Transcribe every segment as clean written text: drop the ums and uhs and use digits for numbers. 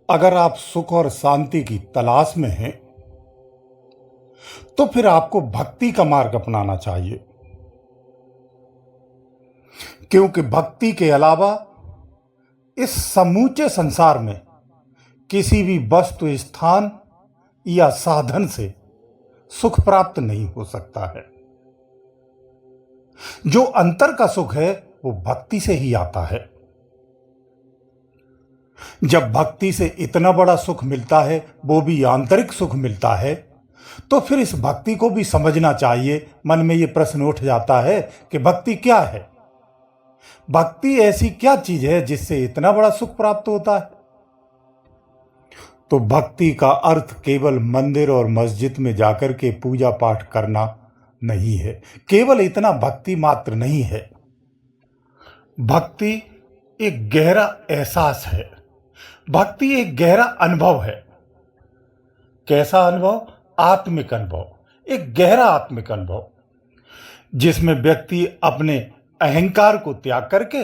अगर आप सुख और शांति की तलाश में हैं, तो फिर आपको भक्ति का मार्ग अपनाना चाहिए, क्योंकि भक्ति के अलावा इस समूचे संसार में किसी भी वस्तु, स्थान या साधन से सुख प्राप्त नहीं हो सकता है। जो अंतर का सुख है वो भक्ति से ही आता है। जब भक्ति से इतना बड़ा सुख मिलता है, वो भी आंतरिक सुख मिलता है, तो फिर इस भक्ति को भी समझना चाहिए। मन में ये प्रश्न उठ जाता है कि भक्ति क्या है? भक्ति ऐसी क्या चीज है जिससे इतना बड़ा सुख प्राप्त होता है? तो भक्ति का अर्थ केवल मंदिर और मस्जिद में जाकर के पूजा पाठ करना नहीं है। केवल इतना भक्ति मात्र नहीं है। भक्ति एक गहरा एहसास है। भक्ति एक गहरा अनुभव है। कैसा अनुभव? आत्मिक अनुभव, एक गहरा आत्मिक अनुभव, जिसमें व्यक्ति अपने अहंकार को त्याग करके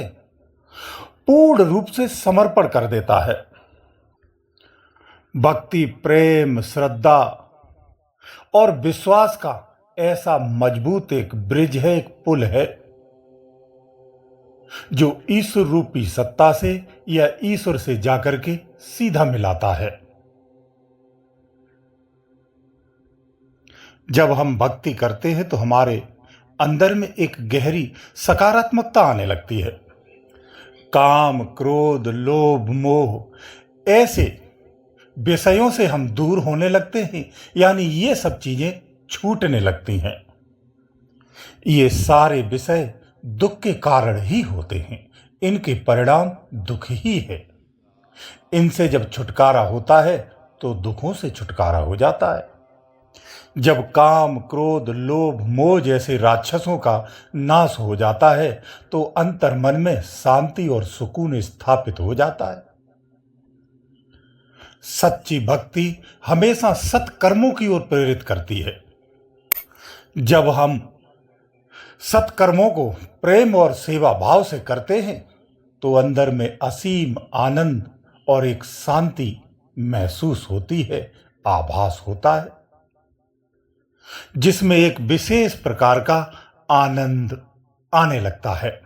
पूर्ण रूप से समर्पण कर देता है। भक्ति प्रेम, श्रद्धा और विश्वास का ऐसा मजबूत एक ब्रिज है, एक पुल है, जो ईश्वर रूपी सत्ता से या ईश्वर से जाकर के सीधा मिलाता है। जब हम भक्ति करते हैं तो हमारे अंदर में एक गहरी सकारात्मकता आने लगती है। काम, क्रोध, लोभ, मोह ऐसे विषयों से हम दूर होने लगते हैं, यानी ये सब चीजें छूटने लगती हैं। ये सारे विषय दुख के कारण ही होते हैं। इनके परिणाम दुख ही है। इनसे जब छुटकारा होता है तो दुखों से छुटकारा हो जाता है। जब काम, क्रोध, लोभ, मोह जैसे राक्षसों का नाश हो जाता है तो अंतर मन में शांति और सुकून स्थापित हो जाता है। सच्ची भक्ति हमेशा सत्कर्मों की ओर प्रेरित करती है। जब हम सत्कर्मों को प्रेम और सेवा भाव से करते हैं तो अंदर में असीम आनंद और एक शांति महसूस होती है, आभास होता है, जिसमें एक विशेष प्रकार का आनंद आने लगता है।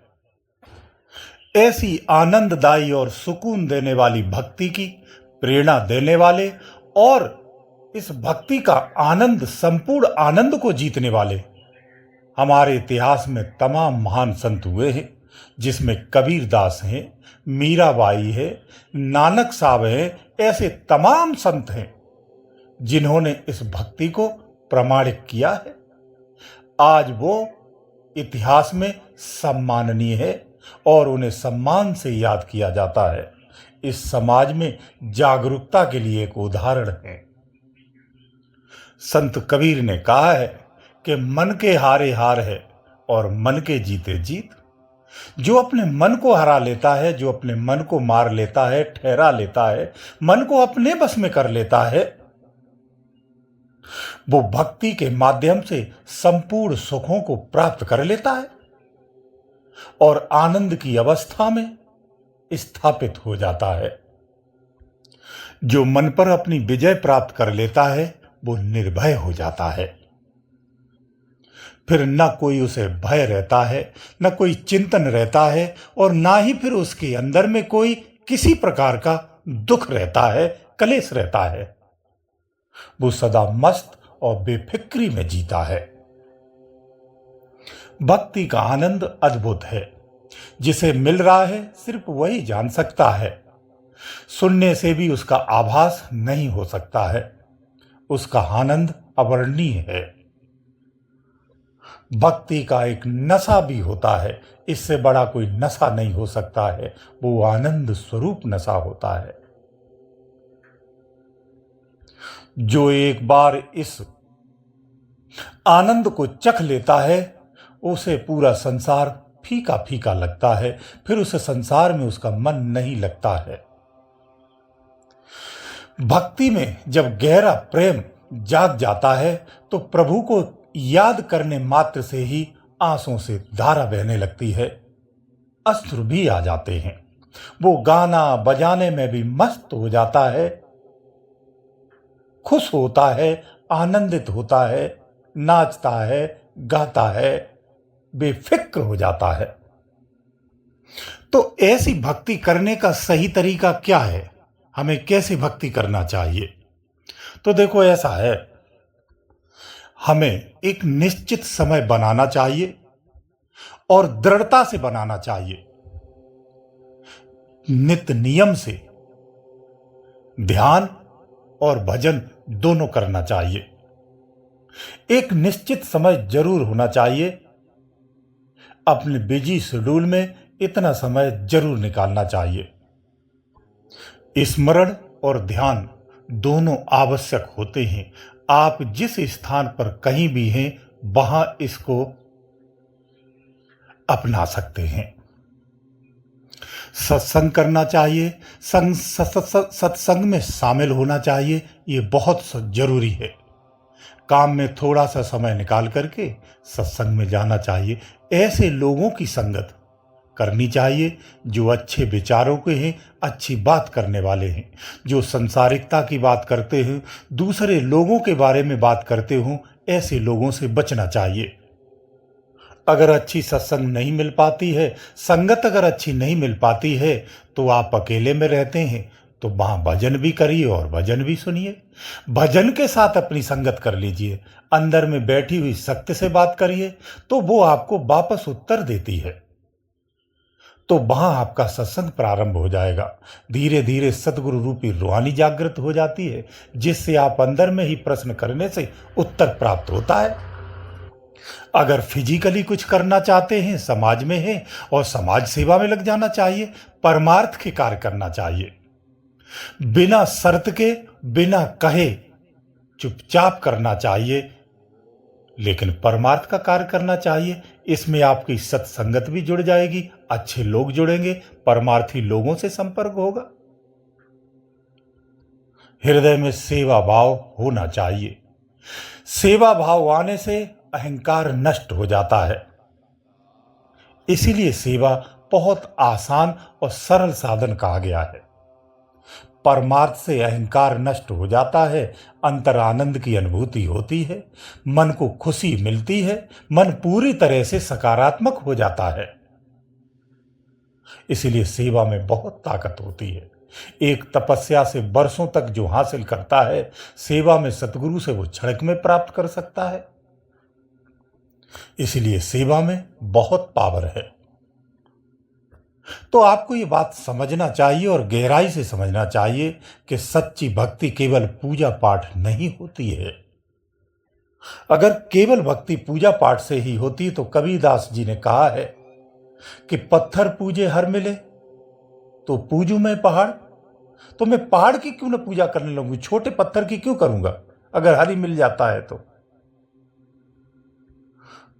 ऐसी आनंददायी और सुकून देने वाली भक्ति की प्रेरणा देने वाले और इस भक्ति का आनंद, संपूर्ण आनंद को जीतने वाले हमारे इतिहास में तमाम महान संत हुए हैं, जिसमें कबीरदास हैं, मीराबाई है, नानक साहब हैं। ऐसे तमाम संत हैं जिन्होंने इस भक्ति को प्रमाणित किया है। आज वो इतिहास में सम्माननीय है और उन्हें सम्मान से याद किया जाता है। इस समाज में जागरूकता के लिए एक उदाहरण है। संत कबीर ने कहा है कि मन के हारे हार है और मन के जीते जीत। जो अपने मन को हरा लेता है, जो अपने मन को मार लेता है, ठहरा लेता है, मन को अपने बस में कर लेता है, वो भक्ति के माध्यम से संपूर्ण सुखों को प्राप्त कर लेता है और आनंद की अवस्था में स्थापित हो जाता है। जो मन पर अपनी विजय प्राप्त कर लेता है वो निर्भय हो जाता है। फिर न कोई उसे भय रहता है, न कोई चिंतन रहता है और ना ही फिर उसके अंदर में कोई किसी प्रकार का दुख रहता है, कलेश रहता है। वो सदा मस्त और बेफिक्री में जीता है। भक्ति का आनंद अद्भुत है। जिसे मिल रहा है सिर्फ वही जान सकता है। सुनने से भी उसका आभास नहीं हो सकता है। उसका आनंद अवर्णनीय है। भक्ति का एक नशा भी होता है। इससे बड़ा कोई नशा नहीं हो सकता है। वो आनंद स्वरूप नशा होता है। जो एक बार इस आनंद को चख लेता है उसे पूरा संसार फीका फीका लगता है। फिर उस संसार में उसका मन नहीं लगता है। भक्ति में जब गहरा प्रेम जाग जाता है तो प्रभु को याद करने मात्र से ही आंसुओं से धारा बहने लगती है, अश्रु भी आ जाते हैं। वो गाना बजाने में भी मस्त हो जाता है, खुश होता है, आनंदित होता है, नाचता है, गाता है, बेफिक्र हो जाता है। तो ऐसी भक्ति करने का सही तरीका क्या है? हमें कैसे भक्ति करना चाहिए? तो देखो, ऐसा है, हमें एक निश्चित समय बनाना चाहिए और दृढ़ता से बनाना चाहिए। नित्य नियम से ध्यान और भजन दोनों करना चाहिए। एक निश्चित समय जरूर होना चाहिए। अपने बिजी शेड्यूल में इतना समय जरूर निकालना चाहिए। स्मरण और ध्यान दोनों आवश्यक होते हैं। आप जिस स्थान पर कहीं भी हैं, वहां इसको अपना सकते हैं। सत्संग करना चाहिए, सत्संग में शामिल होना चाहिए, ये बहुत जरूरी है। काम में थोड़ा सा समय निकाल करके सत्संग में जाना चाहिए। ऐसे लोगों की संगत करनी चाहिए जो अच्छे विचारों के हैं, अच्छी बात करने वाले हैं, जो संसारिकता की बात करते हैं, दूसरे लोगों के बारे में बात करते हों। ऐसे लोगों से बचना चाहिए। अगर अच्छी सत्संग नहीं मिल पाती है, संगत अगर अच्छी नहीं मिल पाती है, तो आप अकेले में रहते हैं, तो वहां भजन भी करिए और भजन भी सुनिए। भजन के साथ अपनी संगत कर लीजिए। अंदर में बैठी हुई शक्ति से बात करिए, तो वो आपको वापस उत्तर देती है। तो वहां आपका सत्संग प्रारंभ हो जाएगा। धीरे धीरे सतगुरु रूपी रूहानी जागृत हो जाती है, जिससे आप अंदर में ही प्रश्न करने से उत्तर प्राप्त होता है। अगर फिजिकली कुछ करना चाहते हैं, समाज में हैं और समाज सेवा में लग जाना चाहिए, परमार्थ के कार्य करना चाहिए। बिना शर्त के, बिना कहे चुपचाप करना चाहिए, लेकिन परमार्थ का कार्य करना चाहिए। इसमें आपकी सत्संगत भी जुड़ जाएगी, अच्छे लोग जुड़ेंगे, परमार्थी लोगों से संपर्क होगा। हृदय में सेवा भाव होना चाहिए। सेवा भाव आने से अहंकार नष्ट हो जाता है। इसीलिए सेवा बहुत आसान और सरल साधन कहा गया है। परमार्थ से अहंकार नष्ट हो जाता है, अंतर आनंद की अनुभूति होती है, मन को खुशी मिलती है, मन पूरी तरह से सकारात्मक हो जाता है। इसीलिए सेवा में बहुत ताकत होती है। एक तपस्या से वर्षों तक जो हासिल करता है, सेवा में सतगुरु से वो क्षणिक में प्राप्त कर सकता है। इसलिए सेवा में बहुत पावर है। तो आपको ये बात समझना चाहिए और गहराई से समझना चाहिए कि सच्ची भक्ति केवल पूजा पाठ नहीं होती है। अगर केवल भक्ति पूजा पाठ से ही होती तो कबीरदास जी ने कहा है कि पत्थर पूजे हर मिले तो पूजू मैं पहाड़। तो मैं पहाड़ की क्यों ना पूजा करने लगूं, छोटे पत्थर की क्यों करूंगा अगर हर ही मिल जाता है तो।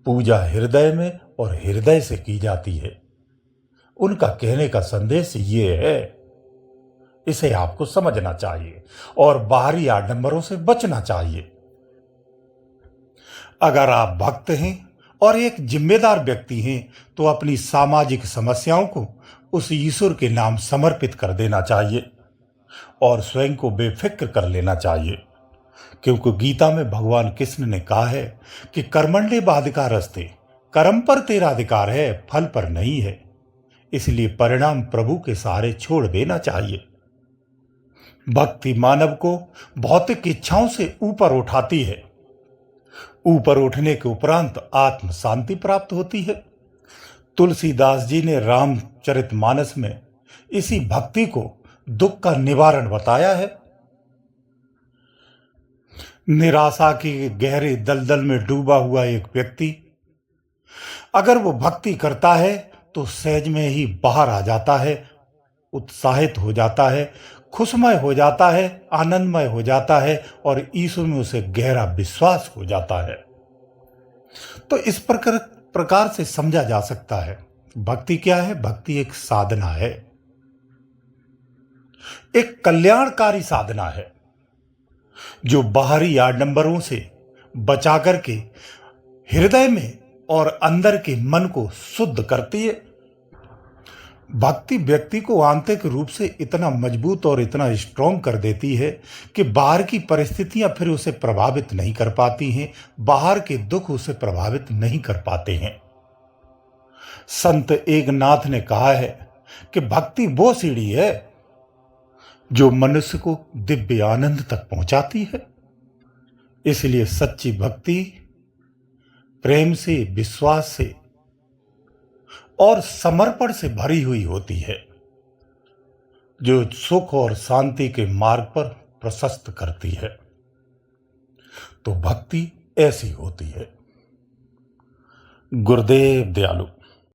पूजा हृदय में और हृदय से की जाती है। उनका कहने का संदेश ये है, इसे आपको समझना चाहिए और बाहरी आडंबरों से बचना चाहिए। अगर आप भक्त हैं और एक जिम्मेदार व्यक्ति हैं, तो अपनी सामाजिक समस्याओं को उस ईश्वर के नाम समर्पित कर देना चाहिए और स्वयं को बेफिक्र कर लेना चाहिए। क्योंकि गीता में भगवान कृष्ण ने कहा है कि कर्मण्ये बाधिकारस्ते, कर्म पर तेरा अधिकार है, फल पर नहीं है। इसलिए परिणाम प्रभु के सहारे छोड़ देना चाहिए। भक्ति मानव को भौतिक इच्छाओं से ऊपर उठाती है। ऊपर उठने के उपरांत आत्म शांति प्राप्त होती है। तुलसीदास जी ने रामचरितमानस में इसी भक्ति को दुख का निवारण बताया है। निराशा के गहरे दलदल में डूबा हुआ एक व्यक्ति अगर वो भक्ति करता है तो सहज में ही बाहर आ जाता है, उत्साहित हो जाता है, खुशमय हो जाता है, आनंदमय हो जाता है और ईश्वर में उसे गहरा विश्वास हो जाता है। तो इस प्रकार से समझा जा सकता है भक्ति क्या है। भक्ति एक साधना है, एक कल्याणकारी साधना है जो बाहरी आडंबरों से बचा करके हृदय में और अंदर के मन को शुद्ध करती है। भक्ति व्यक्ति को आंतरिक रूप से इतना मजबूत और इतना स्ट्रॉन्ग कर देती है कि बाहर की परिस्थितियां फिर उसे प्रभावित नहीं कर पाती हैं, बाहर के दुख उसे प्रभावित नहीं कर पाते हैं। संत एकनाथ ने कहा है कि भक्ति वो सीढ़ी है जो मनुष्य को दिव्य आनंद तक पहुंचाती है। इसलिए सच्ची भक्ति प्रेम से, विश्वास से और समर्पण से भरी हुई होती है, जो सुख और शांति के मार्ग पर प्रशस्त करती है। तो भक्ति ऐसी होती है। गुरुदेव दयालु।